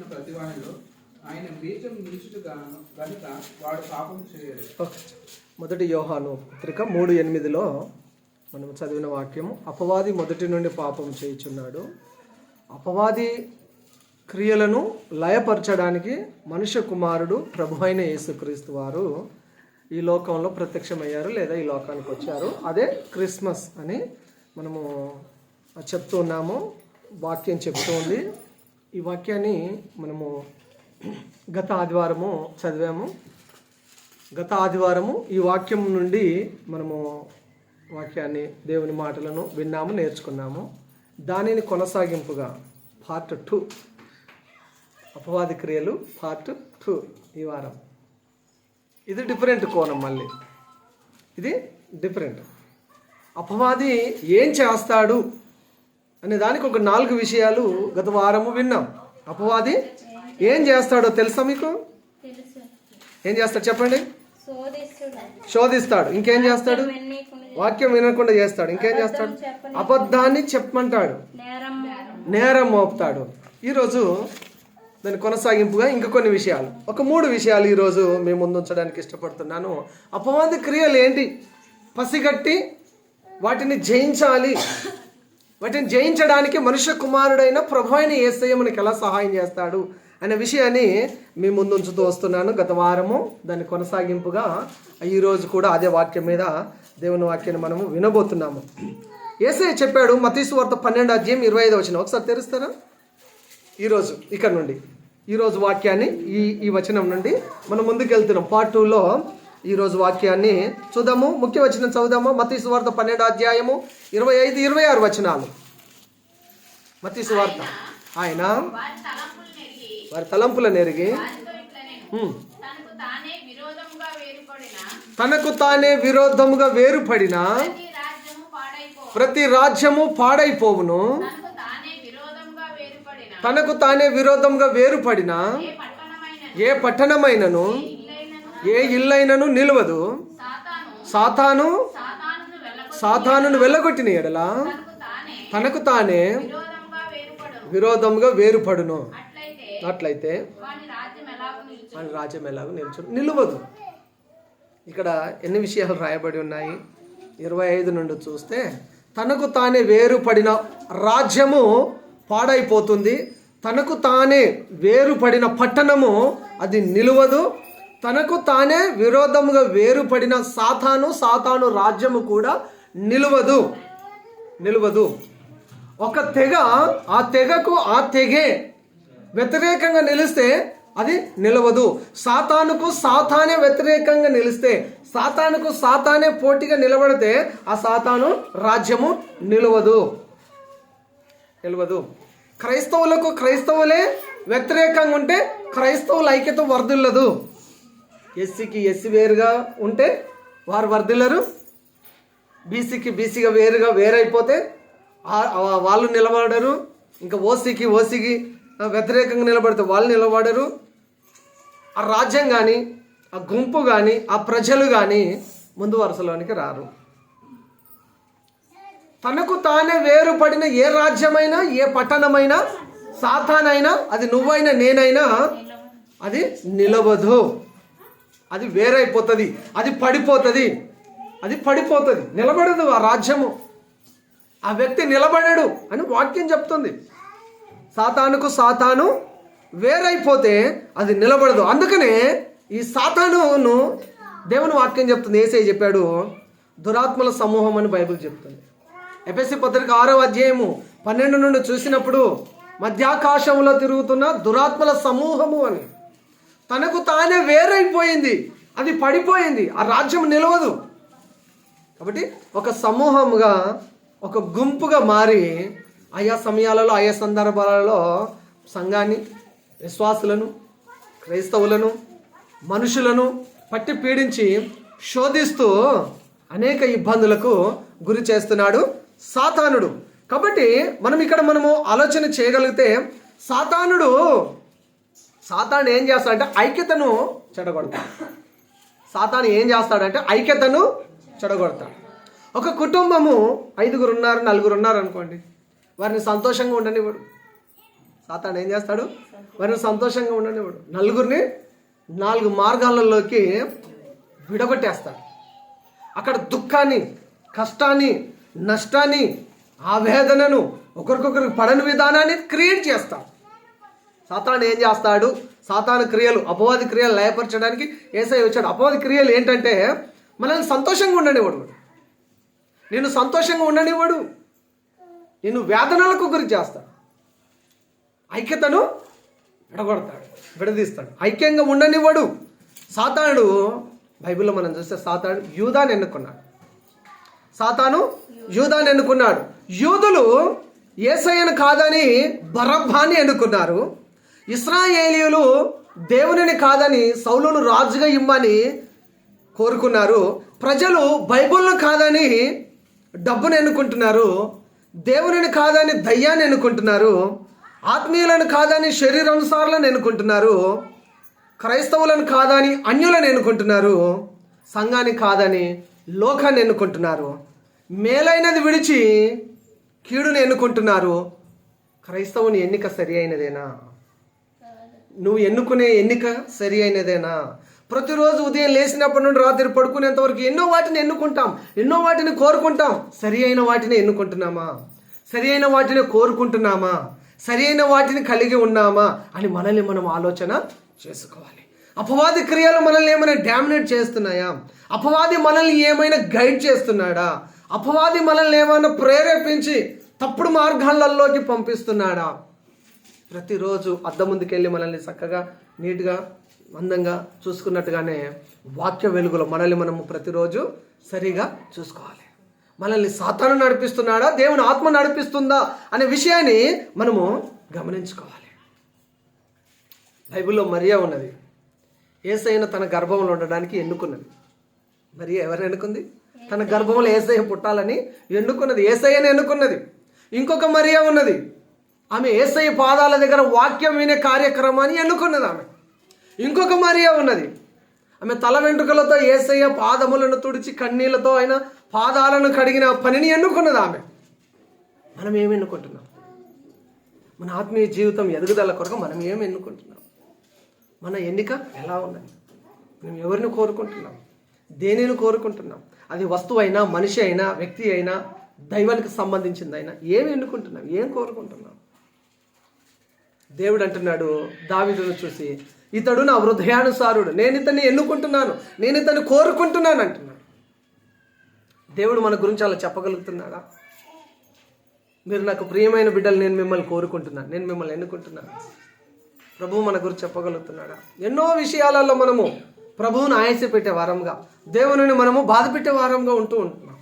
విశ్వసించిన ప్రతివానిలో ఆయన బీజం నిలుచుట గనుక వాడు పాపం చేయడు. మొదటి యోహాను పత్రిక 3:8 మనం చదివిన వాక్యము, అపవాది మొదటి నుండి పాపం చేయుచున్నాడు. అపవాది క్రియలను లయపరచడానికి మనుష్య కుమారుడు ప్రభు అయిన యేసుక్రీస్తు వారు ఈ లోకంలో ప్రత్యక్షమయ్యారు, లేదా ఈ లోకానికి వచ్చారు. అదే క్రిస్మస్ అని మనము చెప్తూ ఉన్నాము. వాక్యం చెప్తూ ఉంది. ఈ వాక్యాన్ని మనము గత ఆదివారము చదివాము. గత ఆదివారము ఈ వాక్యం నుండి మనము వాక్యాన్ని, దేవుని మాటలను విన్నాము, నేర్చుకున్నాము. దానిని కొనసాగింపుగా పార్ట్ 2, అపవాది క్రియలు పార్ట్ 2 ఈ వారం. ఇది డిఫరెంట్ కోణం. మళ్ళీ ఇది డిఫరెంట్. అపవాది ఏం చేస్తాడు అనే దానికి ఒక 4 విషయాలు గత వారము విన్నాం. అపవాది ఏం చేస్తాడో తెలుసా మీకు? ఏం చేస్తాడు చెప్పండి? శోధిస్తాడు. ఇంకేం చేస్తాడు? వాక్యం వినకుండా చేస్తాడు. ఇంకేం చేస్తాడు? అబద్ధాన్ని చెప్పమంటాడు, నేరం మోపుతాడు. ఈరోజు దాని కొనసాగింపుగా ఇంకా కొన్ని విషయాలు, ఒక 3 విషయాలు ఈరోజు మేము ముందు ఉంచడానికి ఇష్టపడుతున్నాను. అపవాది క్రియలు ఏంటి, పసిగట్టి వాటిని జయించాలి, వాటిని జయించడానికి మనుష్య కుమారుడైన ప్రభు అయిన యేసయ్య మనకి ఎలా సహాయం చేస్తాడు అనే విషయాన్ని మీ ముందు ఉంచుతూ వస్తున్నాను. గత వారము దాన్ని కొనసాగింపుగా ఈరోజు కూడా అదే వాక్యం మీద దేవుని వాక్యాన్ని మనము వినబోతున్నాము. యేసయ్య చెప్పాడు మత్తయి సువార్త 12:25. ఒకసారి తెరుస్తారా? ఈరోజు ఇక్కడ నుండి ఈరోజు వాక్యాన్ని ఈ వచనం నుండి మనం ముందుకు వెళ్తున్నాం. పార్ట్ 2లో ఈరోజు వాక్యాన్ని చూద్దాము. ముఖ్య వచనం చదువుదాము. మత్తయి సువార్త 12:25-26 వచనాలు. మత్తయి సువార్త. ఆయన వారి తలంపులను ఎరిగి తనకు తానే విరోధముగా వేరుపడిన ప్రతి రాజ్యము పాడైపోవును. తనకు తానే విరోధంగా వేరుపడిన ఏ పట్టణమైనను ఏ ఇల్లైనను నిలవదు. సాతానును వెళ్ళగొట్టిన ఎడల తనకు తానే విరోధంగా వేరుపడును. అట్లయితే వాని రాజ్యం ఎలాగో నిలవదు. ఇక్కడ ఎన్ని విషయాలు రాయబడి ఉన్నాయి? 25 నుండి చూస్తే తనకు తానే వేరుపడిన రాజ్యము పాడైపోతుంది. తనకు తానే వేరుపడిన పట్టణము అది నిలువదు. తనకు తానే విరోధముగా వేరుపడిన సాతాను రాజ్యము కూడా నిలువదు. ఒక తెగ, ఆ తెగకు ఆ తెగే వ్యతిరేకంగా నిలిస్తే అది నిలవదు. సాతానుకు సాతానే వ్యతిరేకంగా నిలిస్తే, సాతానుకు సాతానే పోటీగా నిలబడితే ఆ సాతాను రాజ్యము నిలవదు. క్రైస్తవులకు క్రైస్తవులే వ్యతిరేకంగా ఉంటే క్రైస్తవుల ఐక్యత వర్ధిల్లదు. ఎస్సీకి ఎస్సీ వేరుగా ఉంటే వారు వర్ధిల్లరు. బీసీకి బీసీగా వేరైపోతే వాళ్ళు నిలబడరు. ఇంకా ఓసీకి వ్యతిరేకంగా నిలబడితే వాళ్ళు నిలబడరు. ఆ రాజ్యం కానీ, ఆ గుంపు కానీ, ఆ ప్రజలు కానీ ముందు వరుసలోనికి రారు. తనకు తానే వేరుపడిన ఏ రాజ్యమైనా, ఏ పట్టణమైనా, సాతానైనా, అది నువ్వైనా నేనైనా, అది నిలవదు. అది వేరైపోతుంది, అది పడిపోతుంది, నిలబడదు. ఆ రాజ్యము, ఆ వ్యక్తి నిలబడడు అని వాక్యం చెప్తుంది. సాతానుకు సాతాను వేరైపోతే అది నిలబడదు. అందుకనే ఈ సాతానును దేవుని వాక్యం చెప్తుంది. యేసయ్య చెప్పాడు దురాత్మల సమూహం అని బైబిల్ చెప్తుంది. ఎఫెసీ పత్రిక 6:12 నుండి చూసినప్పుడు మధ్యాకాశంలో తిరుగుతున్న దురాత్మల సమూహము అని. తనకు తానే వేరైపోయింది, అది పడిపోయింది, ఆ రాజ్యం నిలవదు. కాబట్టి ఒక సమూహముగా, ఒక గుంపుగా మారి ఆయా సమయాలలో, ఆయా సందర్భాలలో సంఘాన్ని, విశ్వాసులను, క్రైస్తవులను, మనుషులను పట్టి పీడించి శోధిస్తూ అనేక ఇబ్బందులకు గురి చేస్తున్నాడు సాతానుడు. కాబట్టి మనము ఆలోచన చేయగలిగితే సాతానుడు ఏం చేస్తాడంటే ఐక్యతను చెడగొడతాడు. సాతాను ఏం చేస్తాడంటే ఐక్యతను చెడగొడతాడు. ఒక కుటుంబము 5 ఉన్నారు, 4 ఉన్నారు అనుకోండి, వారిని సంతోషంగా ఉండనివ్వడు. సాతాను ఏం చేస్తాడు? వారిని సంతోషంగా ఉండనివాడు. నలుగురిని 4 మార్గాలలోకి విడగొట్టేస్తాడు. అక్కడ దుఃఖాన్ని, కష్టాన్ని, నష్టాన్ని, ఆవేదనను, ఒకరికొకరికి పడని విధానాన్ని క్రియేట్ చేస్తాడు. సాతాను ఏం చేస్తాడు? సాతాను క్రియలు, అపవాది క్రియలు లయపరచడానికి యేసయ్య వచ్చాడు. అపవాది క్రియలు ఏంటంటే మనల్ని సంతోషంగా ఉండనివాడు. నేను సంతోషంగా ఉండనివాడు, నేను వేదనలకు గురి చేస్తాడు. ఐక్యతను విడగొడతాడు, విడదీస్తాడు. ఐక్యంగా ఉండనివాడు. సాతానుడు బైబిల్లో మనం చూస్తే సాతాను యూదాను ఎన్నుకున్నాడు. యూదులు యేసయ్యను కాదని బరబ్బాని ఎన్నుకున్నారు. ఇశ్రాయేలీయులు దేవునిని కాదని సౌలును రాజుగా ఇమ్మని కోరుకున్నారు. ప్రజలు బైబిల్ను కాదని డబ్బును ఎన్నుకుంటున్నారు. దేవునిని కాదని దయ్యాన్ని ఎన్నుకుంటున్నారు. ఆత్మీయులను కాదని శరీరానుసారులను ఎన్నుకుంటున్నారు. క్రైస్తవులను కాదని అన్యులను ఎన్నుకుంటున్నారు. సంఘాన్ని కాదని లోకాన్ని ఎన్నుకుంటున్నారు. మేలైనది విడిచి కీడుని ఎన్నుకుంటున్నారు. క్రైస్తవుని ఎన్నిక సరి అయినదేనా? నువ్వు ఎన్నుకునే ఎన్నిక సరి అయినదేనా? ప్రతిరోజు ఉదయం లేచినప్పటి నుండి రాత్రి పడుకునేంత వరకు ఎన్నో వాటిని ఎన్నుకుంటాం, ఎన్నో వాటిని కోరుకుంటాం. సరి అయిన వాటిని ఎన్నుకుంటున్నామా? సరి అయిన వాటిని కోరుకుంటున్నామా? సరి అయిన వాటిని కలిగి ఉన్నామా అని మనల్ని మనం ఆలోచన చేసుకోవాలి. అపవాది క్రియలు మనల్ని ఏమైనా డామినేట్ చేస్తున్నాయా? అపవాది మనల్ని ఏమైనా గైడ్ చేస్తున్నాడా? అపవాది మనల్ని ఏమైనా ప్రేరేపించి తప్పుడు మార్గాలలోకి పంపిస్తున్నాడా? ప్రతిరోజు అద్దం ముందుకెళ్ళి మనల్ని చక్కగా నీట్గా అందంగా చూసుకున్నట్టుగానే వాక్య వెలుగులో మనల్ని మనము ప్రతిరోజు సరిగా చూసుకోవాలి. మనల్ని సాతాను నడిపిస్తున్నాడా, దేవుని ఆత్మ నడిపిస్తుందా అనే విషయాన్ని మనము గమనించుకోవాలి. బైబిల్లో మరియా ఉన్నది. యేసయ్యను తన గర్భంలో ఉండడానికి ఎన్నుకున్నది. మరియా ఎవరు ఎన్నుకుంది? తన గర్భంలో యేసయ్య పుట్టాలని ఎన్నుకున్నది. యేసయ్యని ఎన్నుకున్నది. ఇంకొక మరియా ఉన్నది. ఆమె యేసయ్య పాదాల దగ్గర వాక్యం వినే కార్యక్రమాన్ని ఎన్నుకున్నది. ఆమె ఇంకొక మరియా ఉన్నది. ఆమె తల వెంట్రుకలతో యేసయ్య పాదములను తుడిచి కన్నీళ్లతో ఆయన పాదాలను కడిగిన పనిని ఎన్నుకున్నది ఆమె. మనం ఏమి ఎన్నుకుంటున్నాం? మన ఆత్మీయ జీవితం ఎదుగుదల కొరకు మనం ఏమి ఎన్నుకుంటున్నాం? మన ఎన్నిక ఎలా ఉన్నది? మనం ఎవరిని కోరుకుంటున్నాం? దేనిని కోరుకుంటున్నాం? అది వస్తువు అయినా, మనిషి అయినా, వ్యక్తి అయినా, దైవానికి సంబంధించిందైనా ఏమి ఎన్నుకుంటున్నాం? ఏం కోరుకుంటున్నాం? దేవుడు అంటున్నాడు దావీదును చూసి, ఇతడు నా హృదయానుసారుడు, నేను ఇతన్ని ఎన్నుకుంటున్నాను, నేను ఇతన్ని కోరుకుంటున్నాను అంటున్నాడు. దేవుడు మన గురించి అలా చెప్పగలుగుతున్నాడా? మీరు నాకు ప్రియమైన బిడ్డలు, నేను మిమ్మల్ని కోరుకుంటున్నాను, నేను మిమ్మల్ని ఎన్నుకుంటున్నాను. ప్రభువు మన గురించి చెప్పగలుగుతున్నాడా? ఎన్నో విషయాలలో మనము ప్రభువును ఆయాస పెట్టే వారంగా, దేవుని మనము బాధ పెట్టే వారంగా ఉంటున్నాం.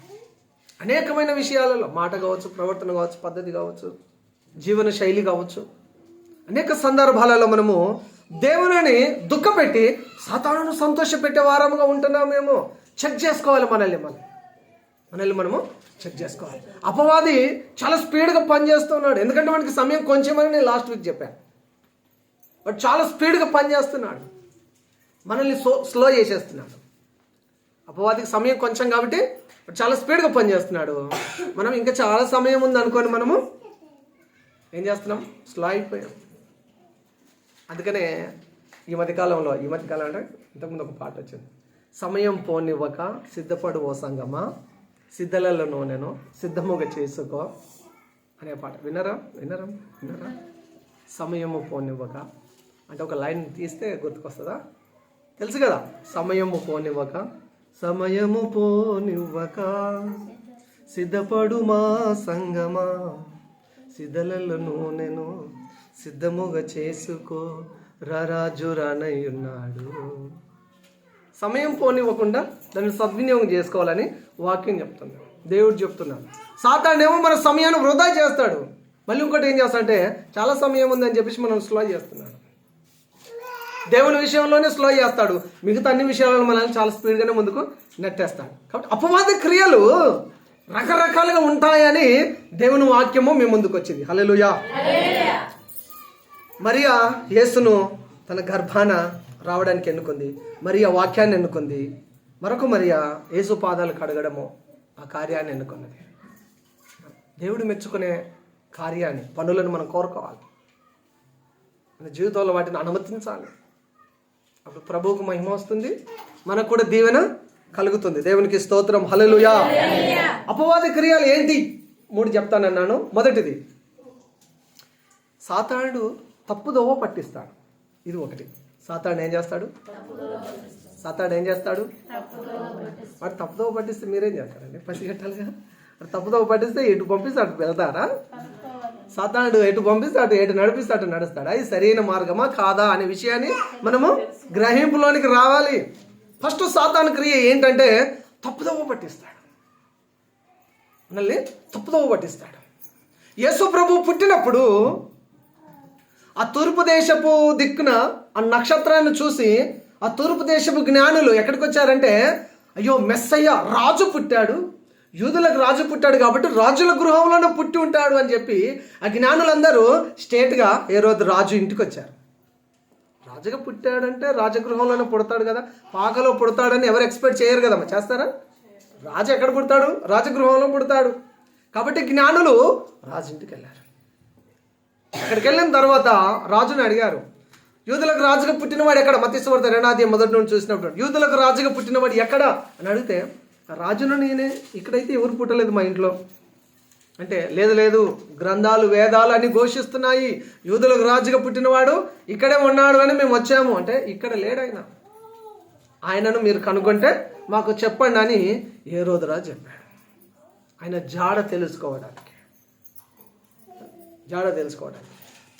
అనేకమైన విషయాలలో మాట కావచ్చు, ప్రవర్తన కావచ్చు, పద్ధతి కావచ్చు, జీవన శైలి కావచ్చు, అనేక సందర్భాలలో మనము దేవుని దుఃఖపెట్టి సాతానును సంతోషపెట్టే వారముగా ఉంటున్నామేమో. చెక్ చేసుకోవాలి మనల్ని మనము చెక్ చేసుకోవాలి. అపవాది చాలా స్పీడ్గా పనిచేస్తున్నాడు. ఎందుకంటే మనకి సమయం కొంచెమని నేను లాస్ట్ వీక్ చెప్పాను. బట్ చాలా స్పీడ్గా పనిచేస్తున్నాడు, మనల్ని స్లో చేసేస్తున్నాడు. అపవాదికి సమయం కొంచెం కాబట్టి చాలా స్పీడ్గా పనిచేస్తున్నాడు. మనం ఇంకా చాలా సమయం ఉంది అనుకొని మనము ఏం చేస్తున్నాం? స్లో అయిపోయాం. అందుకనే ఈ మధ్యకాలం అంటే ఇంతకుముందు ఒక పాట వచ్చింది, సమయం పోనివ్వక సిద్ధపడు ఓ సంగమా, సిద్ధలలో నూనెను సిద్ధముగా చేసుకో అనే పాట. విన్నారా? సమయము పోనివ్వక అంటే ఒక లైన్ తీస్తే గుర్తుకొస్తుందా? తెలుసు కదా. సమయము పోనివ్వక సిద్ధపడు మా సంగమా, సిద్ధలలో నూనెను సిద్ధముగా చేసుకో, రారాజు రానయ్యున్నాడు. సమయం పోనివ్వకుండా దాన్ని సద్వినియోగం చేసుకోవాలని వాక్యం చెప్తుంది, దేవుడు చెప్తున్నాడు. సాతానేమో మన సమయాన్ని వృధా చేస్తాడు. మళ్ళీ ఇంకోటి ఏం చేస్తాడంటే చాలా సమయం ఉందని చెప్పేసి మనం స్లో చేస్తున్నాడు. దేవుని విషయంలోనే స్లో చేస్తాడు, మిగతా అన్ని విషయాలను మనల్ని చాలా స్పీడ్గానే ముందుకు నెట్టేస్తాడు. కాబట్టి అపవాద క్రియలు రకరకాలుగా ఉంటాయని దేవుని వాక్యము మీ ముందుకు వచ్చింది. హల్లెలూయా. మరియా యేసును తన గర్భాన రావడానికి ఎన్నుకుంది. మరియా వాక్యాన్ని ఎన్నుకుంది. మరొక మరియా యేసు పాదాలు కడగడము ఆ కార్యాన్ని ఎన్నుకున్నది. దేవుడు మెచ్చుకునే కార్యాన్ని, పనులను మనం కోరుకోవాలి. మన జీవితంలో వాటిని అనుమతించాలి. అప్పుడు ప్రభువుకు మహిమ వస్తుంది, మనకు కూడా దీవెన కలుగుతుంది. దేవునికి స్తోత్రం, హల్లెలూయా. అపవాది క్రియలు ఏంటి? 3 చెప్తానన్నాను. మొదటిది, సాతానుడు తప్పుదోవ పట్టిస్తాడు. ఇది ఒకటి. సాతానుడు ఏం చేస్తాడు? వాడు తప్పుదోవ పట్టిస్తే మీరేం చేస్తారండి? పసిగట్టాలిగా. తప్పుదోవ పట్టిస్తే ఎటు పంపిస్తే అటు వెళ్తారా? సాతానుడు ఎటు పంపిస్తే అటు, ఎటు నడిపిస్తే అటు నడుస్తాడా? ఇది సరైన మార్గమా కాదా అనే విషయాన్ని మనము గ్రహింపులోనికి రావాలి. ఫస్ట్ సాతాను క్రియ ఏంటంటే తప్పుదోవ పట్టిస్తాడు, మనల్ని తప్పుదోవ పట్టిస్తాడు. యేసు ప్రభు పుట్టినప్పుడు ఆ తూర్పు దేశపు దిక్కున ఆ నక్షత్రాన్ని చూసి ఆ తూర్పు దేశపు జ్ఞానులు ఎక్కడికి వచ్చారంటే, అయ్యో మెస్సయ్య రాజు పుట్టాడు, యూదులకు రాజు పుట్టాడు కాబట్టి రాజుల గృహంలోనే పుట్టి ఉంటాడు అని చెప్పి ఆ జ్ఞానులందరూ స్టేట్గా హేరోదు రాజు ఇంటికి వచ్చారు. రాజుగా పుట్టాడంటే రాజగృహంలోనే పుడతాడు కదా, పాకలో పుడతాడని ఎవరు ఎక్స్పెక్ట్ చేయరు కదమ్మా. చేస్తారా? రాజు ఎక్కడ పుడతాడు? రాజగృహంలో పుడతాడు. కాబట్టి జ్ఞానులు రాజు ఇంటికి వెళ్ళారు. అక్కడికి వెళ్ళిన తర్వాత రాజుని అడిగారు, యూదులకు రాజుగా పుట్టినవాడు ఎక్కడ? మత్తయి సువార్త 2వ అధ్యాయం మొదటి నుండి చూసినప్పుడు యూదులకు రాజుగా పుట్టినవాడు ఎక్కడ అని అడిగితే, రాజును నేనే, ఇక్కడైతే ఎవరు పుట్టలేదు మా ఇంట్లో అంటే, లేదు గ్రంథాలు వేదాలు అన్ని ఘోషిస్తున్నాయి, యూదులకు రాజుగా పుట్టినవాడు ఇక్కడే ఉన్నాడు అని మేము వచ్చాము అంటే, ఇక్కడ లేడు ఆయనను మీరు కనుగొంటే మాకు చెప్పండి అని హేరోదు రాజు చెప్పాడు. ఆయన జాడ తెలుసుకోవడానికి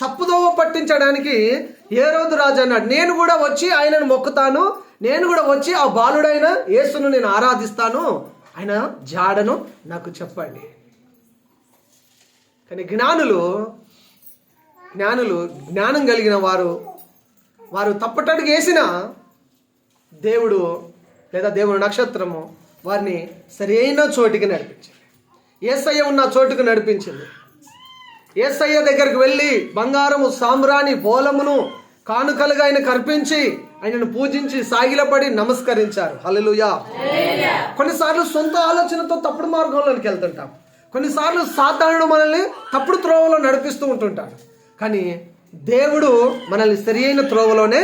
తప్పుదోవ పట్టించడానికి హేరోదు రాజు అన్నాడు, నేను కూడా వచ్చి ఆయనను మొక్కుతాను, నేను కూడా వచ్చి ఆ బాలుడైన యేసును నేను ఆరాధిస్తాను, ఆయన జాడను నాకు చెప్పండి. కానీ జ్ఞానం కలిగిన వారు తప్పటడుగు వేసిన దేవుడు లేదా దేవుని నక్షత్రము వారిని సరైన చోటికి నడిపించింది. యేసయ్య ఉన్న చోటుకు నడిపించింది. యేసయ్య దగ్గరికి వెళ్ళి బంగారము సాంబ్రాణి బోలమును కానుకలుగా ఆయన కర్పించి ఆయనను పూజించి సాగిలపడి నమస్కరించారు. హల్లెలూయా. కొన్నిసార్లు సొంత ఆలోచనతో తప్పుడు మార్గంలోకి వెళ్తుంటాం. కొన్నిసార్లు సాతానుడు మనల్ని తప్పుడు త్రోవలో నడిపిస్తూ ఉంటుంటాడు. కానీ దేవుడు మనల్ని సరియైన త్రోవలోనే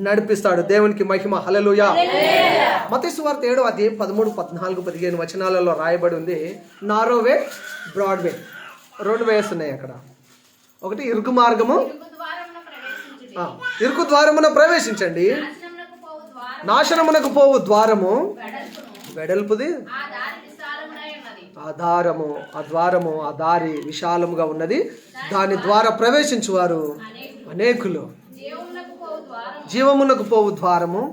నడిపిస్తాడు. దేవునికి మహిమ. హల్లెలూయా. మత్తయి సువార్త 7వ అధ్యాయం 13, 14, 15 వచనాలలో రాయబడి ఉంది, నారో వే, బ్రాడ్ వే. 2 వేస్ ఉన్నాయి అక్కడ. ఒకటి ఇరుకు మార్గము, ఇరుకు ద్వారమున ప్రవేశించండి, నాశనమునకు పోవు ద్వారము వెడల్పుది, ఆ దారి విశాలముగా ఉన్నది, దాని ద్వారా ప్రవేశించువారు అనేకులు. జీవమునకు పోవు ద్వారము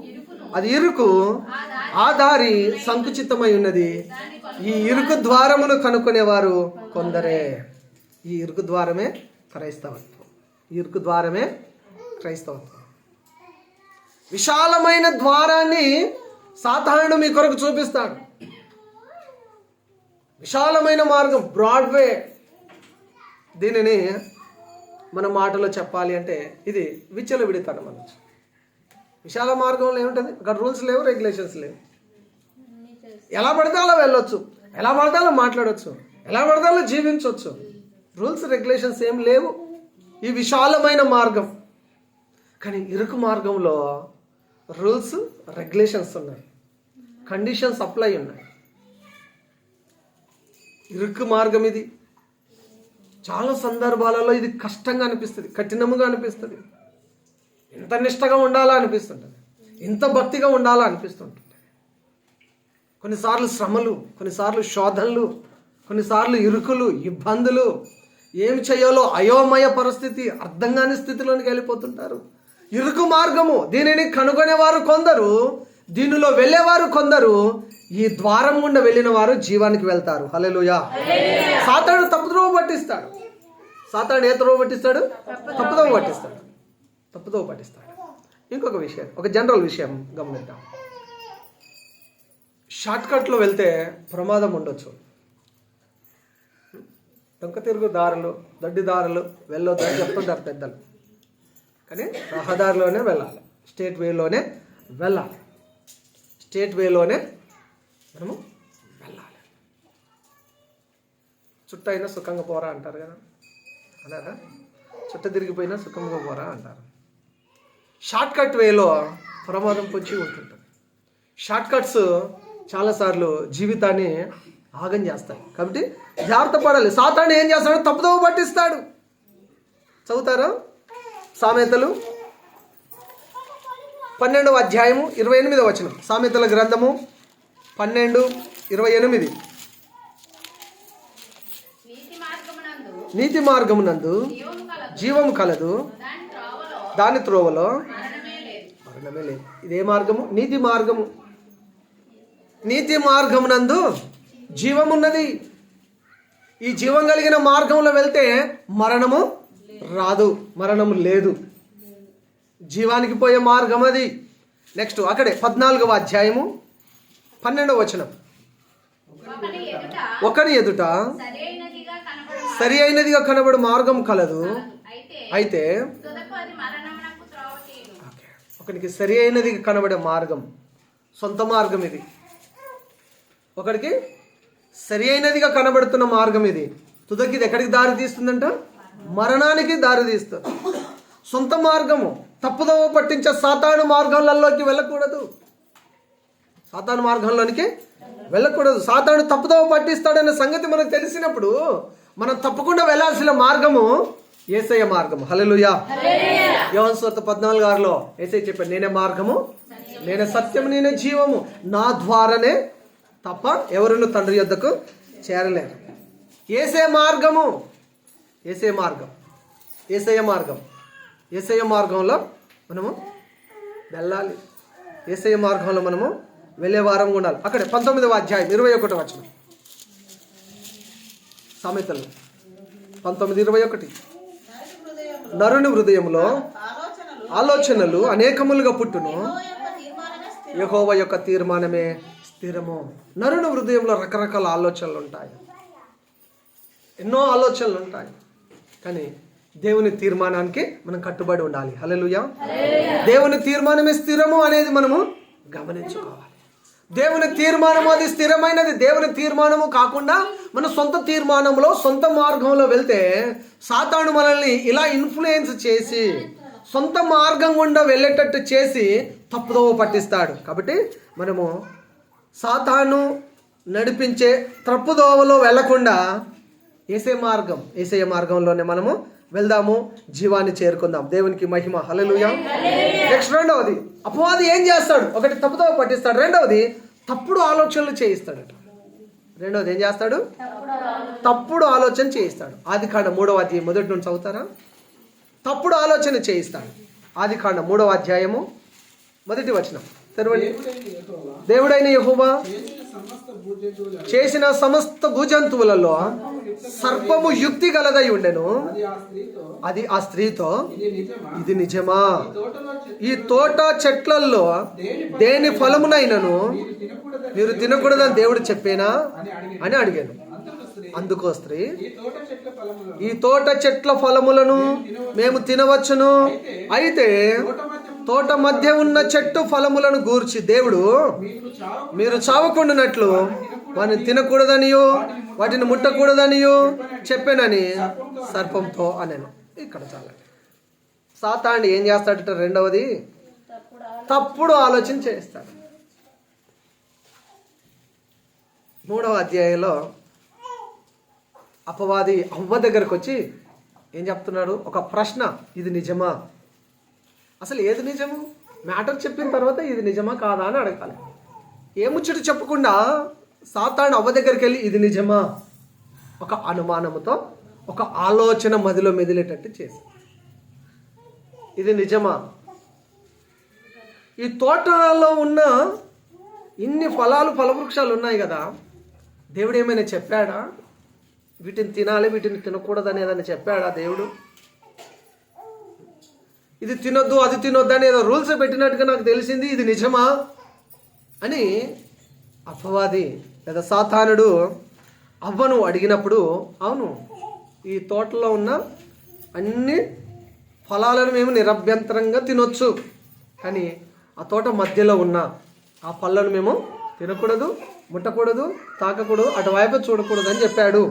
అది ఇరుకు, ఆ దారి సంకుచితమై ఉన్నది, ఈ ఇరుకు ద్వారమును కనుక్కునేవారు కొందరే. ఈ ఇరుకు ద్వారమే క్రైస్తవత్వం. విశాలమైన ద్వారాన్ని సాతానుడు మీ కొరకు చూపిస్తాడు. విశాలమైన మార్గం, బ్రాడ్వే. దీనిని మన మాటలో చెప్పాలి అంటే ఇది విచ్చలవిడితనం అనొచ్చు. విశాల మార్గంలో ఏముంటుంది? అక్కడ రూల్స్ లేవు, రెగ్యులేషన్స్ లేవు. ఎలా పడితే అలా వెళ్ళొచ్చు, ఎలా పడితే అలా మాట్లాడవచ్చు, ఎలా పడితే అలా జీవించవచ్చు. రూల్స్ రెగ్యులేషన్స్ ఏం లేవు. ఈ విశాలమైన మార్గం. కానీ ఇరుకు మార్గంలో రూల్స్ రెగ్యులేషన్స్ ఉన్నాయి, కండిషన్స్ అప్లై ఉన్నాయి. ఇరుకు మార్గం ఇది. చాలా సందర్భాలలో ఇది కష్టంగా అనిపిస్తుంది, కఠినముగా అనిపిస్తుంది. ఎంత నిష్టగా ఉండాలా అనిపిస్తుంటుంది, ఎంత భక్తిగా ఉండాలా అనిపిస్తుంటుంది. కొన్నిసార్లు శ్రమలు, కొన్నిసార్లు శోధనలు, కొన్నిసార్లు ఇరుకులు, ఇబ్బందులు, ఏమి చేయాలో అయోమయ పరిస్థితి, అర్థం కాని స్థితిలోనికి వెళ్ళిపోతుంటారు. ఇరుకు మార్గము, దీనిని కనుగొనేవారు కొందరు, దీనిలో వెళ్ళేవారు కొందరు. ఈ ద్వారం గుండా వెళ్ళిన వారు జీవానికి వెళ్తారు. హల్లెలూయా. సాతానుడు తప్పుదోవ పట్టిస్తాడు. సాతానుడు ఏ త్రోవ పట్టిస్తాడు? తప్పుదోవ పట్టిస్తాడు. ఇంకొక విషయం, ఒక జనరల్ విషయం గమనిద్దాం. షార్ట్కట్లో వెళ్తే ప్రమాదం ఉండొచ్చు. డొంక తిరుగు దారులు, దొడ్డి దారులు వెళ్ళొద్దని చెప్తుంటారు పెద్దలు. కానీ రహదారిలోనే వెళ్ళాలి, స్టేట్ వేలోనే వెళ్ళాలి, స్టేట్ వేలోనే మనము వెళ్ళాలి. చుట్టైనా సుఖంగా పోరా అంటారు కదా, అన్నారా? చుట్ట తిరిగిపోయినా సుఖంగా పోరా అంటారు. షార్ట్ కట్ వేలో ప్రమాదం పొంచి ఉంటుంటుంది. షార్ట్ కట్స్ చాలాసార్లు జీవితాన్ని ఆగం చేస్తాయి. కాబట్టి జాగ్రత్త పడాలి. సాతాను ఏం చేస్తాడు? తప్పుదోవ పట్టిస్తాడు. చదువుతారా? సామెతలు 12వ అధ్యాయము 28వ వచనం. సామెతల గ్రంథము 12:28. నీతి మార్గమునందు జీవము కలదు, దాని త్రోవలో మరణమే లేదు. ఇదే మార్గము, నీతి మార్గము. నీతి మార్గమునందు జీవమున్నది. ఈ జీవం కలిగిన మార్గంలో వెళ్తే మరణము రాదు, మరణము లేదు. జీవానికి పోయే మార్గం అది. నెక్స్ట్ అక్కడే 14వ అధ్యాయము 12వ వచనం. ఒకని ఎదుట సరి అయినదిగా కనబడు మార్గం కలదు, అయితే ఒకనికి సరి అయినది కనబడే మార్గం, సొంత మార్గం ఇది. ఒకడికి సరి అయినదిగా కనబడుతున్న మార్గం ఇది. తుదకి ఇది ఎక్కడికి దారి తీస్తుందంట? మరణానికి దారి తీస్తుంది. సొంత మార్గము. తప్పుదోవ పట్టించే సాతాను మార్గాలలోకి వెళ్ళకూడదు. సాతాను మార్గంలోనికి వెళ్ళకూడదు. సాతాను తప్పుదోవ పట్టిస్తాడనే సంగతి మనకు తెలిసినప్పుడు మనం తప్పకుండా వెళ్ళాల్సిన మార్గము యేసయ్య మార్గము. హల్లెలూయా. యోహాను సువార్త 14:6లో యేసయ్య చెప్పాడు, నేనే మార్గము, నేనే సత్యము, నేనే జీవము, నా ద్వారానే తప్ప ఎవరును తండ్రి యొద్దకు చేరలేరు. యేసే మార్గము, యేసే మార్గం, యేసయ్య మార్గం. యేసయ్య మార్గంలో మనము వెళ్ళాలి. యేసయ్య మార్గంలో మనము వెళ్ళే వారంగా ఉండాలి. అక్కడే 19వ అధ్యాయం 21వ వచనం. సామెతలు 19:21. నరుని హృదయంలో ఆలోచనలు అనేకములుగా పుట్టును, యెహోవా యొక్క తీర్మానమే స్థిరము. నరుని హృదయంలో రకరకాల ఆలోచనలు ఉంటాయి, ఎన్నో ఆలోచనలు ఉంటాయి. కానీ దేవుని తీర్మానానికి మనం కట్టుబడి ఉండాలి. హల్లెలూయా. దేవుని తీర్మానమే స్థిరము అనేది మనము గమనించుకోవాలి. దేవుని తీర్మానము అది స్థిరమైనది. దేవుని తీర్మానము కాకుండా మన సొంత తీర్మానంలో, సొంత మార్గంలో వెళ్తే సాతాను మనల్ని ఇలా ఇన్ఫ్లుయెన్స్ చేసి సొంత మార్గం గుండా వెళ్ళేటట్టు చేసి తప్పుదోవ పట్టిస్తాడు. కాబట్టి మనము సాతాను నడిపించే తప్పుదోవలో వెళ్లకుండా యేసయ్య మార్గంలోనే మనము వెళ్దాము, జీవాన్ని చేరుకుందాం. దేవునికి మహిమ. హల్లెలూయా. నెక్స్ట్ రెండవది, అపవాది ఏం చేస్తాడు? ఒకటి తప్పుదోవ పట్టిస్తాడు, రెండవది తప్పుడు ఆలోచనలు చేయిస్తాడట. రెండవది ఏం చేస్తాడు? తప్పుడు ఆలోచన చేయిస్తాడు. ఆదికాండం 3వ అధ్యాయం మొదటి నుంచి చదువుతారా? తప్పుడు ఆలోచన చేయిస్తాడు. ఆదికాండం 3వ అధ్యాయము 1వ వచనం తెరవండి. దేవుడైన యెహోవా చేసిన సమస్త భూజంతువులలో సర్పము యుక్తి గలదై ఉండెను, అది ఆ స్త్రీతో, ఇది నిజమా? ఈ తోట చెట్లల్లో దేని ఫలమునైనను మీరు తినకూడదని దేవుడు చెప్పేనా అని అడిగాను. అందుకో స్త్రీ, ఈ తోట చెట్ల ఫలములను మేము తినవచ్చును, అయితే తోట మధ్య ఉన్న చెట్టు ఫలములను గూర్చి దేవుడు మీరు చావకుండానట్లు వాటిని తినకూడదనియో వాటిని ముట్టకూడదనియో చెప్పానని సర్పంతో అనేను. ఇక్కడ చాలా సాతాను ఏం చేస్తాడట? రెండవది తప్పుడు ఆలోచన చేస్తాడు. 3వ అధ్యాయంలో అపవాది అవ్వ దగ్గరకు వచ్చి ఏం చెప్తున్నాడు? ఒక ప్రశ్న, ఇది నిజమా? అసలు ఏది నిజము? మ్యాటర్ చెప్పిన తర్వాత ఇది నిజమా కాదా అని అడగాలి. ఏ ముచ్చట చెప్పకుండా సాతాను అవ్వ దగ్గరికి వెళ్ళి ఇది నిజమా, ఒక అనుమానంతో ఒక ఆలోచన మదిలో మెదిలేటట్టు చేసి, ఇది నిజమా? ఈ తోటలో ఉన్న ఇన్ని ఫలవృక్షాలు ఉన్నాయి కదా, దేవుడు ఏమైనా చెప్పాడా? వీటిని తినాలి, వీటిని తినకూడదు అనేదని చెప్పాడా దేవుడు? ఇది తినొద్దు, అది తినొద్దు అని ఏదో రూల్స్ పెట్టినట్టుగా నాకు తెలిసింది, ఇది నిజమా అని అపవాది లేదా సాతానుడు అవ్వను అడిగినప్పుడు, అవును, ఈ తోటలో ఉన్న అన్ని ఫలాలను మేము నిరభ్యంతరంగా తినొచ్చు, కానీ ఆ తోట మధ్యలో ఉన్న ఆ పళ్ళను మేము తినకూడదు, ముట్టకూడదు, తాకకూడదు, అటువైపు చూడకూడదు అని చెప్పాడు.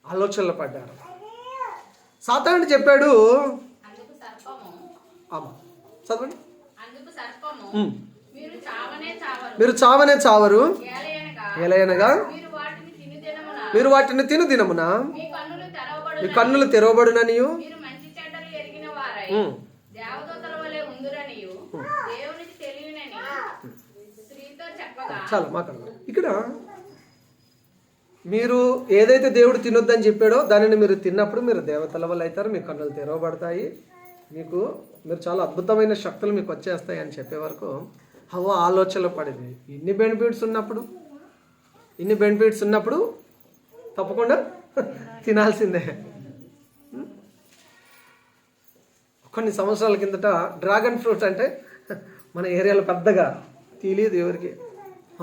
ఆలోచనలో పడ్డారు. సాతాను చెప్పాడు, అందుకు సర్పము అమ్మా చదవండి. అందుకు సర్పము ఉమ్. మీరు చావనే చావరు మీరు చావనే చావరు, ఏలయనగా ఎలయనగా మీరు వాటిని తిని దినమున మీరు వాటిని తిను దినమున మీ కన్నులు మీ తెరవబడును కన్నులు తెరవబడుననియు. మీరు మంచి చెడ్డలు ఎరిగిన వారై ఉమ్. దేవదూతల వలె ఉందురనియు దేవునికి తెలియనని స్త్రీతో చెప్పగా చాలా మాట్లాడదాం. ఇక్కడ మీరు ఏదైతే దేవుడు తినొద్దని చెప్పాడో దానిని మీరు తిన్నప్పుడు మీరు దేవతల వల్ల అవుతారు, మీ కన్నులు తెరవబడతాయి, మీరు చాలా అద్భుతమైన శక్తులు మీకు వచ్చేస్తాయి అని చెప్పే వరకు హవ్వ ఆలోచనలు పడింది. ఇన్ని బెనిఫిట్స్ ఉన్నప్పుడు తప్పకుండా తినాల్సిందే. కొన్ని సంవత్సరాల కిందట డ్రాగన్ ఫ్రూట్ అంటే మన ఏరియాలో పెద్దగా తెలియదు ఎవరికి.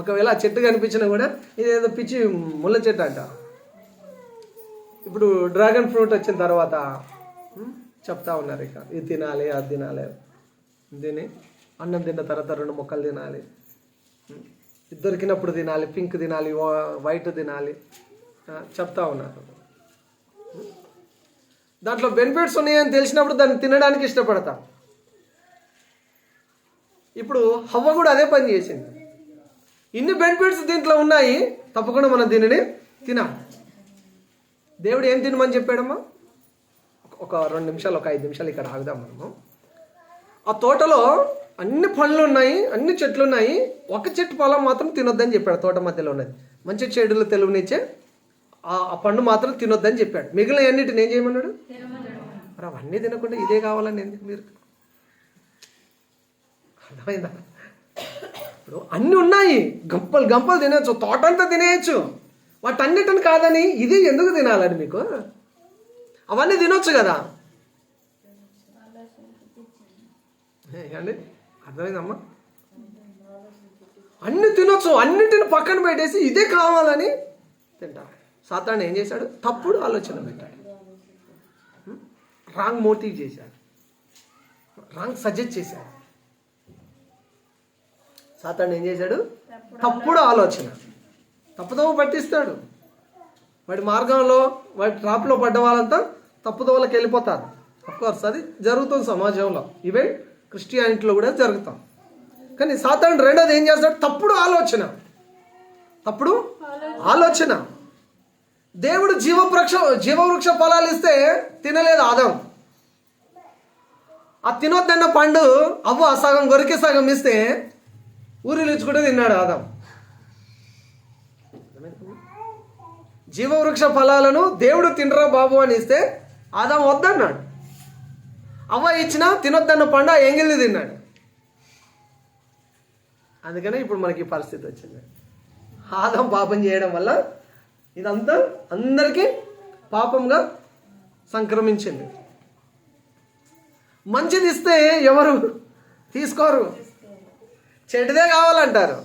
ఒకవేళ ఆ చెట్టు కనిపించినా కూడా ఇదేదో పిచ్చి ముళ్ళ చెట్టు అంట. ఇప్పుడు డ్రాగన్ ఫ్రూట్ వచ్చిన తర్వాత చెప్తా ఉన్నారు, ఇక ఇది తినాలి, అది తినాలి, దీని అన్నం తిన్న తర్వాత 2 ముక్కలు తినాలి, ఇది దొరికినప్పుడు తినాలి, పింక్ తినాలి, వైట్ తినాలి చెప్తా ఉన్నారు. దాంట్లో బెనిఫిట్స్ ఉన్నాయని తెలిసినప్పుడు దాన్ని తినడానికి ఇష్టపడతాం. ఇప్పుడు హవ్వ కూడా అదే పని చేసింది. ఇన్ని బెనిఫిట్స్ దీంట్లో ఉన్నాయి, తప్పకుండా మనం దీనిని తినాలి. దేవుడు ఏం తినమని చెప్పాడమ్మా? ఒక 2 నిమిషాలు, ఒక 5 నిమిషాలు ఇక్కడ ఆగుదాం మనము. ఆ తోటలో అన్ని పండ్లు ఉన్నాయి, అన్ని చెట్లు ఉన్నాయి, ఒక చెట్టు పొలం మాత్రం తినొద్దని చెప్పాడు. తోట మధ్యలో ఉన్నది మంచి చెడులు తెలుగునిచ్చే ఆ పండు మాత్రం తినొద్దని చెప్పాడు. మిగిలిన అన్నిటిని ఏం చేయమన్నాడు? మరి అవన్నీ తినకుండా ఇదే కావాలని ఎందుకు మీరు? అర్థమైందా? ఇప్పుడు అన్నీ ఉన్నాయి, గంపలు తినేయచ్చు, తోటంతా తినేయచ్చు, వాటన్నిటిని కాదని ఇది ఎందుకు తినాలని మీకు? అవన్నీ తినొచ్చు కదా. ఏమండి అర్థమైందమ్మా? అన్ని తినొచ్చు, అన్నిటిని పక్కన పెట్టేసి ఇదే కావాలని తింటారు. సాతాను ఏం చేశాడు? తప్పుడు ఆలోచన పెట్టాడు, రాంగ్ మోటివ్ చేశాడు, రాంగ్ సజెస్ట్ చేశాడు. సాతాను ఏం చేశాడు? తప్పుడు ఆలోచన, తప్పుదోవ పట్టిస్తాడు. వాడి మార్గంలో, వాడి ట్రాప్లో పడ్డ వాళ్ళంతా తప్పుదోవలకు వెళ్ళిపోతారు. అఫ్కోర్స్ అది జరుగుతుంది సమాజంలో, ఈవెన్ క్రిస్టియానిటీలో కూడా జరుగుతాం. కానీ సాతాను రెండోది ఏం చేస్తాడు? తప్పుడు ఆలోచన. దేవుడు జీవవృక్ష ఫలాలు ఇస్తే తినలేదు ఆదాం. ఆ తినొద్దన్న పండు అవ్వ సగం గొరికి సగం ఇస్తే ఊరిలుచుకుంటే తిన్నాడు ఆదాం. జీవవృక్ష ఫలాలను దేవుడు తినరా బాబు అని ఇస్తే ఆదాం వద్దన్నాడు. అవ్వ ఇచ్చిన తినొద్దన్న పండు ఆ ఎంగిల్ని తిన్నాడు. అందుకనే ఇప్పుడు మనకి ఈ పరిస్థితి వచ్చింది. ఆదాం పాపం చేయడం వల్ల ఇదంతా అందరికీ పాపంగా సంక్రమించింది. మంచిది ఇస్తే ఎవరు తీసుకోరు, చెడుదే కావాలంటారు.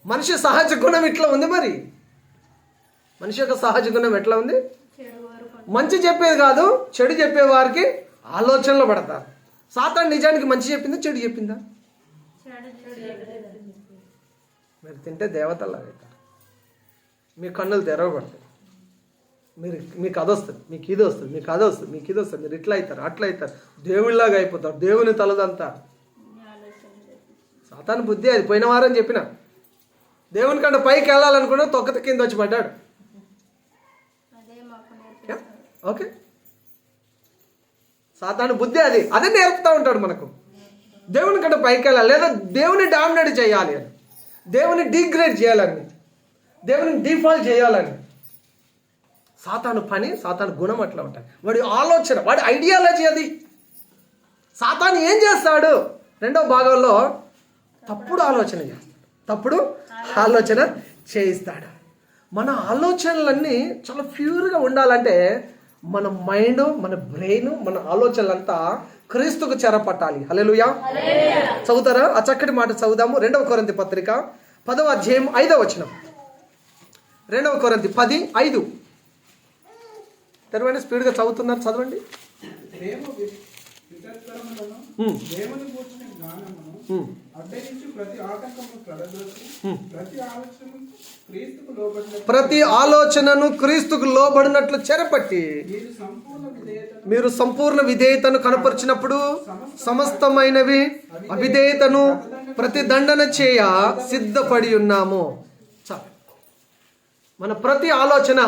మనిషి సహజ గుణం ఇట్లా ఉంది. మరి మనిషి యొక్క సహజ గుణం ఎట్లా ఉంది? మంచి చెప్పేది కాదు, చెడు చెప్పే వారికి ఆలోచనలో పడతారు. సాతాను నిజానికి మంచి చెప్పిందా, చెడు చెప్పిందా? మీరు తింటే దేవతల్లా అవుతారు, మీ కన్నులు తెరవబడతాయి, మీకు అది వస్తుంది, మీకు ఇది వస్తుంది, మీకు అది వస్తుంది, మీకు ఇది వస్తుంది, మీరు ఇట్లా అవుతారు, అట్లా అవుతారు, దేవుళ్ళలాగా అయిపోతారు, దేవుని తలదంతారు. సాతాను బుద్ధి అది. పోయిన వారం చెప్పిన, దేవుని కంటే పైకి వెళ్ళాలనుకున్నా తొక్కత కింద వచ్చి పడ్డాడు. ఓకే, సాతాను బుద్ధి అది. అదే నేర్పుతూ ఉంటాడు మనకు, దేవుని కంటే పైకి వెళ్ళాలి, లేదా దేవుని డామినేట్ చేయాలి అని, దేవుని డిగ్రేడ్ చేయాలని, దేవుని డిఫాల్ట్ చేయాలని. సాతాను పని, సాతాను గుణం అట్లా ఉంటాయి. వాడి ఆలోచన, వాడి ఐడియాలజీ అది. సాతాను ఏం చేస్తాడు? రెండవ భాగంలో తప్పుడు ఆలోచన చేస్తాడు, తప్పుడు ఆలోచన చేయిస్తాడు. మన ఆలోచనలన్నీ చాలా ప్యూర్గా ఉండాలంటే మన మైండ్, మన బ్రెయిన్, మన ఆలోచనలంతా క్రీస్తుకు చెరపట్టాలి. హల్లెలూయా. చదువుతారా? ఆ చక్కటి మాట చదువుదాము. 2వ కొరింథీ పత్రిక 10వ అధ్యాయం 5వ వచనం. 2వ కొరింథీ 10:5. తెరవండి, స్పీడ్గా చదువుతున్నారు, చదవండి. విచక్షణలను ఉమ్, దేవుని కూర్చుని జ్ఞానమును ఉమ్, అడ్డగించి ప్రతి ఆటంకమును కడదోసి ప్రతి ఆలోచనను క్రీస్తుకు లోబడిన ప్రతి ఆలోచనను క్రీస్తుకు లోబడినట్లు చెరపట్టి మీరు సంపూర్ణ విధేయతను మీరు సంపూర్ణ విధేయతను కనపరిచినప్పుడు సమస్తమైనవి అవిధేయతను ప్రతిదండన చేయ సిద్ధపడి ఉన్నాము. చాలు. మన ప్రతి ఆలోచన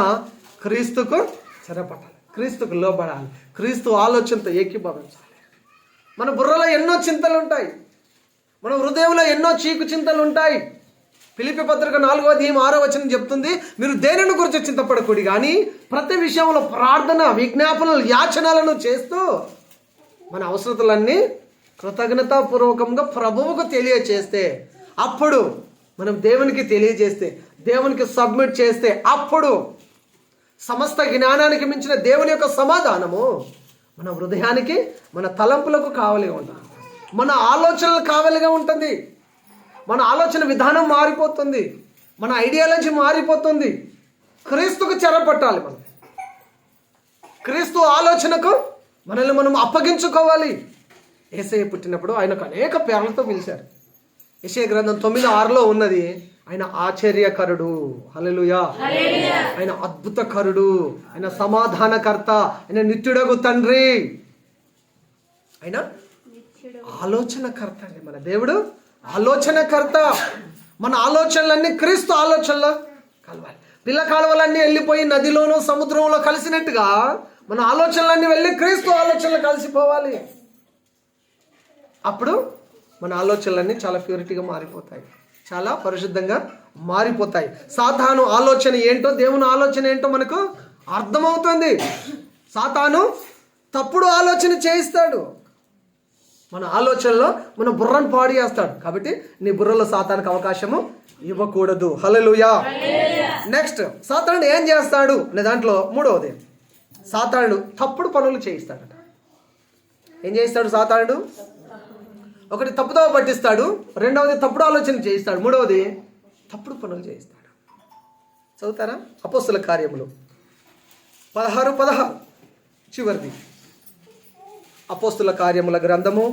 క్రీస్తుకు చెరపట్టాలి, క్రీస్తుకు లోబడాలి, క్రీస్తు ఆలోచనతో ఏకీభవించాలి. మన బుర్రలో ఎన్నో చింతలు ఉంటాయి, మన హృదయంలో ఎన్నో చీకు చింతలు ఉంటాయి. ఫిలిప్పీ పత్రిక 4:6 చెప్తుంది, మీరు దేనిని గురించి చింతపడకూడదు కానీ ప్రతి విషయంలో ప్రార్థన విజ్ఞాపనలు యాచనలను చేస్తూ మన అవసరతలన్నీ కృతజ్ఞతాపూర్వకంగా ప్రభువుకు తెలియచేస్తే, అప్పుడు మనం దేవునికి తెలియజేస్తే, దేవునికి సబ్మిట్ చేస్తే, అప్పుడు సమస్త జ్ఞానానికి మించిన దేవుని యొక్క సమాధానము మన హృదయానికి మన తలంపులకు కావలిగా ఉంటుంది, మన ఆలోచనలు కావలిగా ఉంటుంది. మన ఆలోచన విధానం మారిపోతుంది, మన ఐడియాలజీ మారిపోతుంది. క్రీస్తుకు చెరపట్టాలి, మనం క్రీస్తు ఆలోచనకు మనల్ని మనం అప్పగించుకోవాలి. యేసయ్య పుట్టినప్పుడు ఆయనకు అనేక పేర్లతో పిలిచారు. యెషయా గ్రంథం 9:6 ఉన్నది, ఆయన ఆశ్చర్యకరుడు, హల్లెలూయా, ఆయన అద్భుతకరుడు, ఆయన సమాధానకర్త, ఆయన నిత్యుడగు తండ్రి, ఆయన ఆలోచనకర్త అండి. మన దేవుడు ఆలోచనకర్త. మన ఆలోచనలన్నీ క్రీస్తు ఆలోచనలో కలవాలి. పిల్ల కాలువలన్నీ వెళ్ళిపోయి నదిలోనూ సముద్రంలో కలిసినట్టుగా మన ఆలోచనలన్నీ వెళ్ళి క్రీస్తు ఆలోచనలు కలిసిపోవాలి. అప్పుడు మన ఆలోచనలన్నీ చాలా ప్యూరిటీగా మారిపోతాయి, చాలా పరిశుద్ధంగా మారిపోతాయి. సాతాను ఆలోచన ఏంటో దేవుని ఆలోచన ఏంటో మనకు అర్థమవుతుంది. సాతాను తప్పుడు ఆలోచన చేయిస్తాడు, మన ఆలోచనలో మన బుర్రను పాడు చేస్తాడు. కాబట్టి నీ బుర్రలో సాతానికి అవకాశము ఇవ్వకూడదు. హల్లెలూయా. నెక్స్ట్, సాతానుడు ఏం చేస్తాడు అనే దాంట్లో 3వది, సాతానుడు తప్పుడు పనులు చేయిస్తాడట. ఏం చేయిస్తాడు సాతానుడు? ఒకటి తప్పుదోవ పట్టిస్తాడు, రెండవది తప్పుడు ఆలోచన చేయిస్తాడు, మూడవది తప్పుడు పనులు చేయిస్తాడు. చదువుతారా? అపోస్తుల కార్యములు 16:16 చివరిది. అపోస్తుల కార్యముల గ్రంథము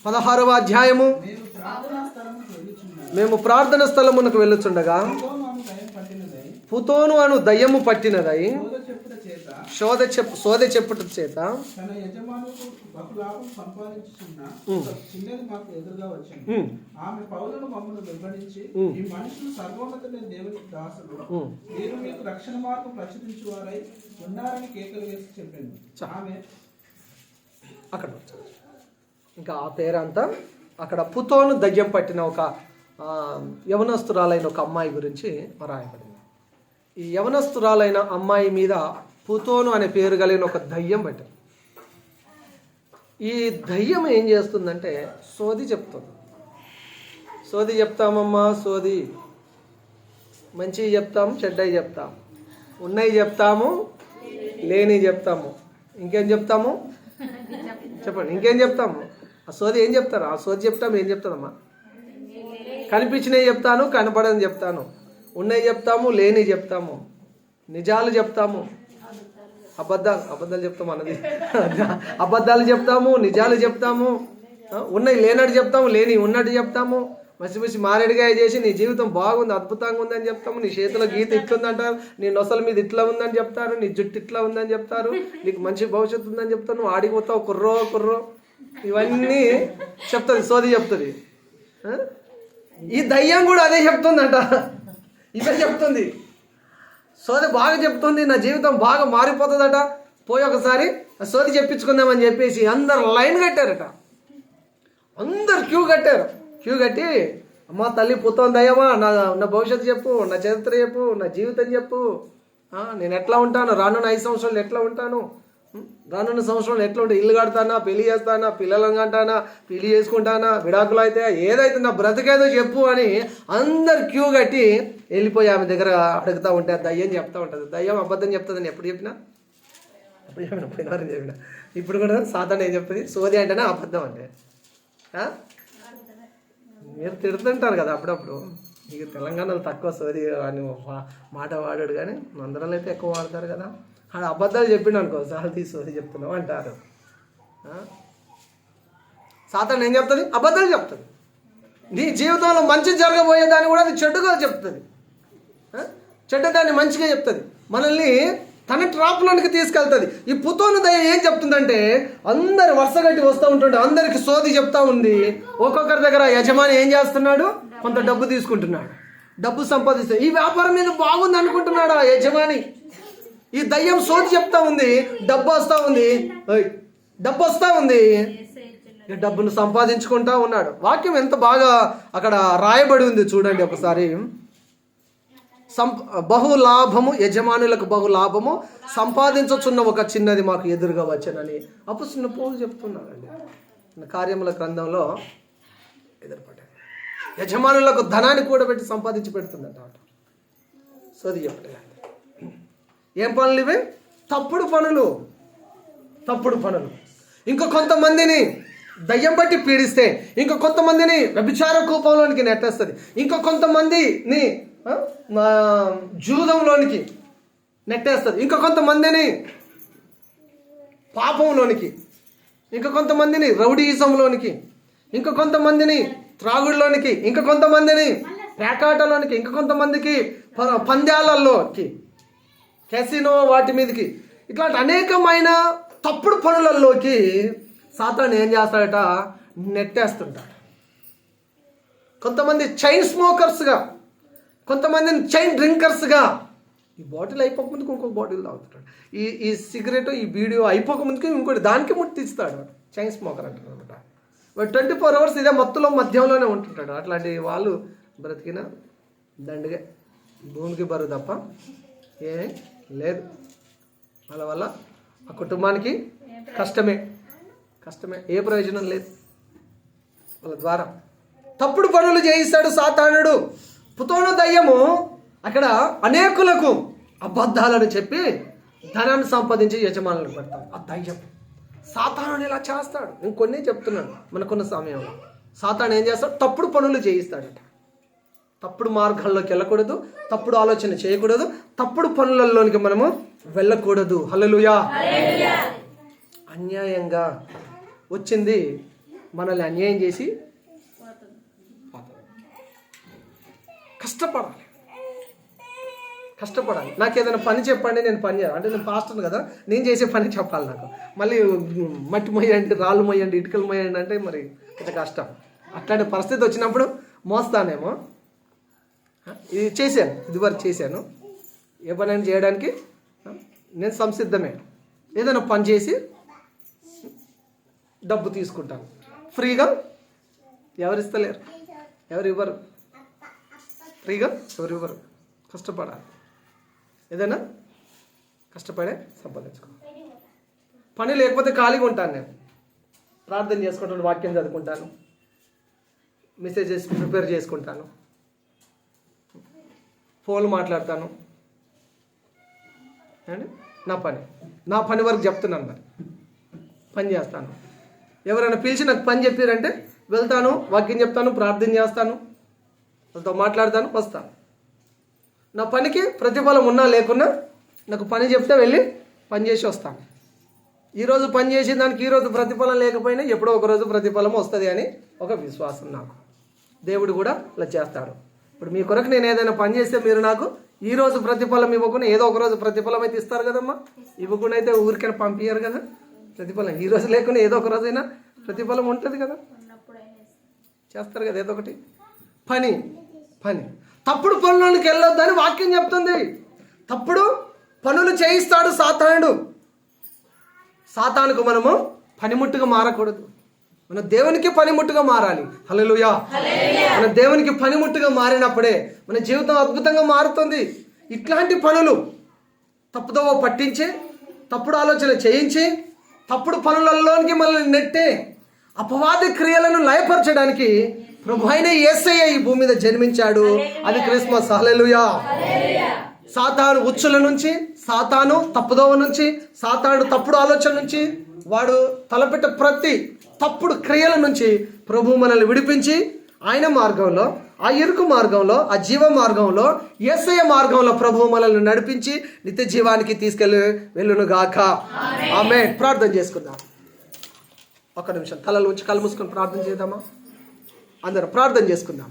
16వ అధ్యాయము. మేము ప్రార్థన స్థలమునకు వెళ్ళుచుండగా పుతోను అను దయ్యము పట్టినదై సోదె చెప్పుట చేత తన యజమానులకు బహులాభం సంపాదించుచున్న చిన్నది మాకు ఎదురుగా వచ్చింది. ఆమె పౌలను మమ్మల్ని వెంబడించి, ఈ మనుషులు సర్వోన్నతులైన దేవుని దాసులు, మీరు మీకు రక్షణ మార్గం ప్రచురించువారై ఉన్నారని కేకలు వేసి చెప్పింది. ఆమె అక్కడ ఇంకా ఆ పేరంతా అక్కడ పుతోను దయ్యం పట్టిన ఒక యవనస్తురాలైన ఒక అమ్మాయి గురించి రాయబడింది. ఈ యవనస్తురాలైన అమ్మాయి మీద పుతోను అనే పేరు కలిగిన ఒక దయ్యం పట్టింది. ఈ దయ్యం ఏం చేస్తుందంటే సోది చెప్తుంది. సోది చెప్తామమ్మా, సోది మంచివి చెప్తాము, చెడ్డవి చెప్తాము, ఉన్నవి చెప్తాము, లేని చెప్తాము, ఇంకేం చెప్తాము చెప్పండి, ఇంకేం చెప్తాము? ఆ సోది ఏం చెప్తారు? ఆ సోది చెప్తాము ఏం చెప్తానమ్మా? కనిపించినవి చెప్తాను, కనపడని చెప్తాను, ఉన్నవి చెప్తాము, లేని చెప్తాము, నిజాలు చెప్తాము, అబద్ధాలు చెప్తాము అన్నది అబద్ధాలు చెప్తాము, నిజాలు చెప్తాము, ఉన్నవి లేనట్టు చెప్తాము, లేని ఉన్నట్టు చెప్తాము, మసి మారేడుగా చేసి నీ జీవితం బాగుంది, అద్భుతంగా ఉందని చెప్తాము, నీ చేతిలో గీత ఇట్లుందంటారు, నీ నొసల మీద ఇట్లా ఉందని చెప్తారు, నీ జుట్టు ఇట్లా ఉందని చెప్తారు, నీకు మంచి భవిష్యత్తు ఉందని చెప్తాను, నువ్వు ఆడిపోతావు కుర్రో ఇవన్నీ చెప్తుంది, సోది చెప్తుంది. ఈ దయ్యం కూడా అదే చెప్తుందంట, ఇదే చెప్తుంది, సోది బాగా చెప్తుంది, నా జీవితం బాగా మారిపోతుందట. పోయి ఒకసారి సోది చెప్పించుకుందామని చెప్పేసి అందరు లైన్ కట్టారట, అందరు క్యూ కట్టి అమ్మ తల్లి పుత్తం దయ్యమా, నా భవిష్యత్తు చెప్పు, నా చరిత్ర చెప్పు, నా జీవితం చెప్పు, నేను ఎట్లా ఉంటాను, రానున్న 5 సంవత్సరాలు ఎట్లా ఉంటాను, రానున్న సంవత్సరాలు ఎట్లా ఉంటాను, ఇల్లు కడతానా, పెళ్లి చేస్తానా, పిల్లలను కంటానా, పెళ్లి చేసుకుంటానా, విడాకులు అయితే ఏదైతే నా బ్రతికేదో చెప్పు అని అందరు క్యూ కట్టి వెళ్ళిపోయి ఆమె దగ్గర అడుగుతూ ఉంటే దయ్యం చెప్తా ఉంటుంది. దయ్యం అబద్ధం చెప్తుందని ఎప్పుడు చెప్పినా చెప్పిన ఇప్పుడు కూడా సాధారణ ఏం చెప్తుంది? సోది అంటేనే అబద్ధం అంటే. మీరు తిడుతుంటారు కదా అప్పుడప్పుడు, ఇక తెలంగాణలో తక్కువ సోది అని మాట వాడాడు, కానీ ఆంధ్రాలో అయితే ఎక్కువ వాడతారు కదా. ఆడ అబద్ధాలు చెప్పిండు అనుకో, సార్ తీసి సోది చెప్తున్నావు అంటారు. సాతాను ఏం చెప్తుంది? అబద్ధాలు చెప్తుంది. నీ జీవితంలో మంచి జరగబోయేదాన్ని కూడా అది చెడుగా చెప్తుంది, చెడ్డదాన్ని మంచిగా చెప్తుంది, మనల్ని తన ట్రాప్లోనికి తీసుకెళ్తుంది. ఈ పుతోను దయ్యం ఏం చెప్తుందంటే అందరు వరుసగట్టి వస్తూ ఉంటుండే, అందరికి సోది చెప్తా ఉంది. ఒక్కొక్కరి దగ్గర యజమాని ఏం చేస్తున్నాడు? కొంత డబ్బు తీసుకుంటున్నాడు, డబ్బు సంపాదిస్తాడు. ఈ వ్యాపారం మీద బాగుంది అనుకుంటున్నాడు ఆ యజమాని. ఈ దయ్యం సోది చెప్తా ఉంది, డబ్బు వస్తూ ఉంది, డబ్బు వస్తూ ఉంది, డబ్బును సంపాదించుకుంటా ఉన్నాడు. వాక్యం ఎంత బాగా అక్కడ రాయబడి ఉంది చూడండి ఒకసారి. బహులాభము, యజమానులకు బహులాభము సంపాదించుచున్న ఒక చిన్నది మాకు ఎదురుగా వచ్చానని అపొస్తలుడైన పౌలు చెప్తున్నాడండి. కార్యముల గ్రంథంలో ఎదురుపడ్డాడు. యజమానులకు ధనాన్ని కూడబెట్టి సంపాదించి పెడుతుందట. సోది చెప్పలేదు. ఏం పనులు ఇవి? తప్పుడు పనులు, తప్పుడు పనులు. ఇంకా కొంతమందిని దయ్యం బట్టి పీడిస్తే, ఇంకా కొంతమందిని వ్యభిచార కూపంలోనికి నెట్టేస్తుంది, ఇంకా కొంతమందిని జూదంలోనికి నెట్టేస్తుంది, ఇంకా కొంతమందిని పాపంలోనికి, ఇంకా కొంతమందిని రౌడీయిజంలోనికి, ఇంకా కొంతమందిని త్రాగుడులోనికి, ఇంకా కొంతమందిని పేకాటలోనికి, ఇంకా కొంతమందికి పంద్యాలలోకి, కెసినో వాటి మీదకి, ఇట్లాంటి అనేకమైన తప్పుడు పనులలోకి సాతాను ఏం చేస్తాడట? నెట్టేస్తుంటాడు. కొంతమంది చైన్ స్మోకర్స్గా, కొంతమందిని చైన్ డ్రింకర్స్గా. ఈ బాటిల్ అయిపోకముందుకు ఇంకొక బాటిల్ తాగుతాడు. ఈ సిగరెట్, ఈ వీడియో అయిపోకముందుకు ఇంకోటి దానికి ముట్టిస్తాడు. చైన్ స్మోకర్ అంటారు అనమాట. 24 hours ఇదే మత్తులో మధ్యంలోనే ఉంటుంటాడు. అట్లాంటి వాళ్ళు బ్రతికిన దండిగా భూమికి బరువు తప్ప ఏ లేదు. వాళ్ళ వల్ల ఆ కుటుంబానికి కష్టమే, ఏ ప్రయోజనం లేదు. వాళ్ళ ద్వారా తప్పుడు పనులు చేయిస్తాడు సాతానుడు. పుతోను దయ్యము అక్కడ అనేకులకు అబద్ధాలను చెప్పి ధనాన్ని సంపాదించి యజమానులకు పెడతాం. ఆ దయ్యం సాతానుడు ఇలా చేస్తాడు. ఇంకొన్ని చెప్తున్నాను మనకున్న సమయంలో. సాతాను ఏం చేస్తాడు? తప్పుడు పనులు చేయిస్తాడట. తప్పుడు మార్గాల్లోకి వెళ్ళకూడదు, తప్పుడు ఆలోచన చేయకూడదు, తప్పుడు పనులలోనికి మనము వెళ్ళకూడదు. హల్లెలూయా. అన్యాయంగా వచ్చింది మనల్ని అన్యాయం చేసి కష్టపడాలి. నాకు ఏదైనా పని చెప్పండి, నేను పని చేయాలి. అంటే నేను పాస్టర్ను కదా, నేను చేసే పని చెప్పాలి. నాకు మళ్ళీ మట్టి మొయ్యండి, రాళ్ళు మొయ్యండి, ఇటుకలు మొయ్యండి అంటే మరి ఇంత కష్టం. అట్లాంటి పరిస్థితి వచ్చినప్పుడు మోస్తానేమో. ఇది చేశాను, ఇదివరకు చేశాను. ఏ పని చేయడానికి నేను సంసిద్ధమే. ఏదైనా పని చేసి డబ్బు తీసుకుంటాను ఫ్రీగా. ఎవరు ఇస్తలేరు, ఎవరు ఇవ్వరు, ఫ్రీగా ఎవరు ఇవ్వరు. కష్టపడాలి, ఏదైనా కష్టపడే సంపాదించుకో. పని లేకపోతే ఖాళీగా ఉంటాను. నేను ప్రార్థన చేసుకుంటాను, వాక్యం చదువుకుంటాను, మెసేజెస్ ప్రిపేర్ చేసుకుంటాను, ఫోన్లు మాట్లాడతాను. అండి నా పని వరకు చెప్తున్నాను. మరి పని చేస్తాను. ఎవరైనా పిలిచి నాకు పని చెప్పారంటే వెళ్తాను, వాక్యం చెప్తాను, ప్రార్థన చేస్తాను, వాళ్ళతో మాట్లాడతాను, వస్తాను. నా పనికి ప్రతిఫలం ఉన్నా లేకున్నా నాకు పని చెప్తే వెళ్ళి పని చేసి వస్తాను. ఈరోజు పని చేసిన దానికి ఈరోజు ప్రతిఫలం లేకపోయినా ఎప్పుడో ఒకరోజు ప్రతిఫలం వస్తుంది అని ఒక విశ్వాసం నాకు. దేవుడు కూడా ఇలా చేస్తాడు. ఇప్పుడు మీ కొరకు నేను ఏదైనా పని చేస్తే మీరు నాకు ఈరోజు ప్రతిఫలం ఇవ్వకుండా ఏదో ఒకరోజు ప్రతిఫలం అయితే ఇస్తారు కదమ్మా. ఇవ్వకుండా అయితే ఊరికైనా పంపించారు కదా ప్రతిఫలం. ఈరోజు లేకుండా ఏదో ఒక రోజైనా ప్రతిఫలం ఉంటుంది కదా, చేస్తారు కదా ఏదో ఒకటి. పని తప్పుడు పనులకు వెళ్ళొద్దని వాక్యం చెప్తుంది. తప్పుడు పనులు చేయిస్తాడు సాతానుడు. సాతానుకు మనము పనిముట్టుగా మారకూడదు, మన దేవునికి పనిముట్టుగా మారాలి. హల్లెలూయా. మన దేవునికి పనిముట్టుగా మారినప్పుడే మన జీవితం అద్భుతంగా మారుతుంది. ఇట్లాంటి పనులు తప్పుదోవ పట్టించి, తప్పుడు ఆలోచన చేయించి, తప్పుడు పనులలోనికి మనల్ని నెట్టే అపవాది క్రియలను లయపరచడానికి ప్రభు అయిన యేసయ్య ఈ భూమి మీద జన్మించాడు. అది క్రిస్మస్. హల్లెలూయా. సాతాను ఉచ్చుల నుంచి, సాతాను తప్పుదోవ నుంచి, సాతాను తప్పుడు ఆలోచన నుంచి, వాడు తలపెట్ట ప్రతి తప్పుడు క్రియల నుంచి ప్రభు మనల్ని విడిపించి ఆయన మార్గంలో, ఆ ఇరుకు మార్గంలో, ఆ జీవ మార్గంలో, యేసయ్య మార్గంలో ప్రభు మనల్ని నడిపించి నిత్య జీవానికి తీసుకెళ్ళి వెళ్ళును గాక. ఆమేన్. ప్రార్థన చేసుకుందాం. ఒక్క నిమిషం తలలు ఉంచి కళ్ళు మూసుకొని ప్రార్థన చేద్దామా? అందరం ప్రార్థన చేసుకుందాం.